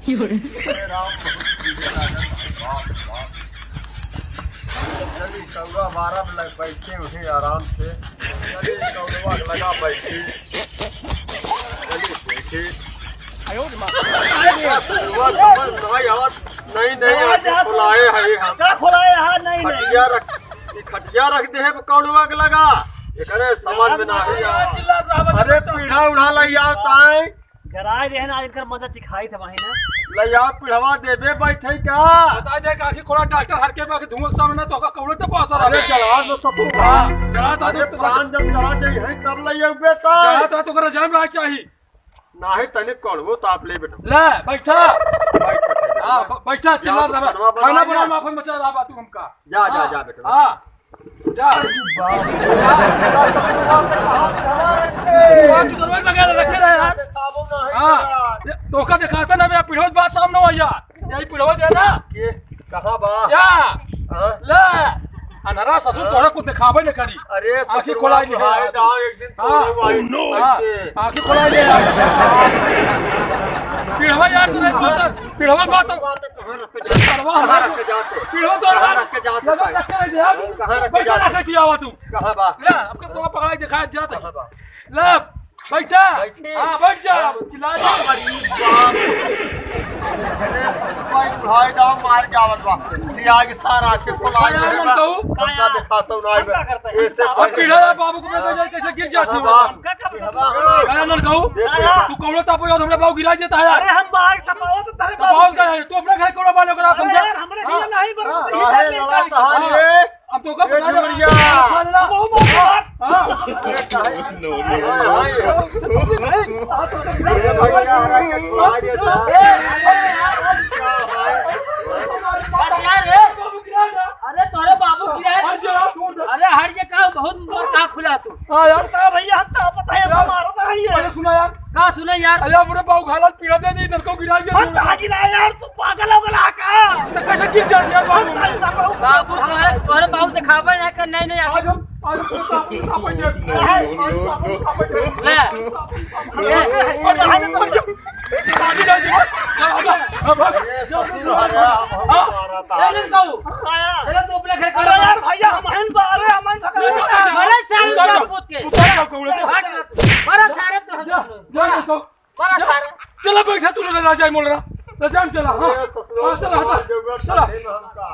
अरे राम बहुत सीधे राजा, बाप बाप। चलिए कौवा 12 में बैठे उठे आराम से। चलिए कौवा लगा बैठे। चलिए बैठे। नहीं नहीं खुलाए है हम। क्या खुलाए हां? नहीं खटिया रख दे है कौवा के लगा। एकरे समझ में ना ही आ। अरे पीढ़ा उड़ा लई आवता है। जराए देहन आज इनकर मदद सिखाई थे वही ना। लई आ पीढ़वा देबे बैठे का। बता दे काकी खोला डॉक्टर हर के बाकी धुआं सामने तो का कौड़े तो पास आ अरे जला दो सब। जला ता अरे प्राण जब जला जाई है तब लई आबे ता। जला ता तो कर जाम रहा चाहिए। नाही तने कौड़वो ताप ले बेटा। ले बैठा। हां बैठा चिल्ला रहा। खाना बना माफन मचा रहा तू हमका। जा जा जा बेटा। हां जा। बात करवा लगा रखे रहे यार। हां धोखा दिखाता ना मैं पीढ़ो बात सामने हो यार। यही पीढ़ो दे ना। के कहां बा? या हां ले अनरा ससुर तोरा को दिखावे न करी। अरे आंखी खोलाई ले भाई दाओ एक दिन तोरे भाई ऐसे आंखी खोलाई ले पीढ़वा यार तूने पीढ़वा बात कहां रख के जाते? कहां रख के जाते? पीढ़वा तो कहां रख के जाते भाई? कहां रख के जाते? रखे आवा तू कहां बा? ले आपके तो पकड़ाई दिखाया जाता कहां बा? ले बैठा। बैठे। हां बैठ जा चिल्ला जा। भाई भाई दाओ मार जावत बा। लिया के सारा के खोलाई क्या ले नाम बा। कहूं? हमका दिखाता हूं ना ऐसे अब पीढ़ा बाबू को बेटा जाए कैसे गिर जाती है क्या नाम कहूं? तू कौन तापो यार हमरे बाबू गिरा देता है यार। अरे हम बाहर तपाओ तो तेरे बाबू का है तू अपने घर कोड़ा वाले को आप समझा। यार हमरे लिए नहीं काहे लड़ा तहारी रे? अब तो कब बता दे जुरिया। अरे काहे नो भैया रख के खोलाई दे। अरे तोरे बाबू गिरा है। अरे हट जा का बहुत मोर का खुला तू। हां यार का भैया हम तो पता है मारता है ये। पहले सुना यार का सुने यार। अरे अपने बाबू घाला पीड़ा दे दी नरको गिरा दिया। हम कहां गिरा यार? तू पागल हो गया का? तो कैसे गिर जा यार बाबू। बाबू तोरे बाबू दिखावे ना कर नहीं आज आके हम आज तो अपन ले अरे कहू अरे तू अपने घर अरे यार भैया हम बारे हम बड़ा सारे का पूत के बड़ा सारे तो बड़ा सारे। चला बैठा तू राजा मोल रहा राजा चला। हां चला हटा चला। हमका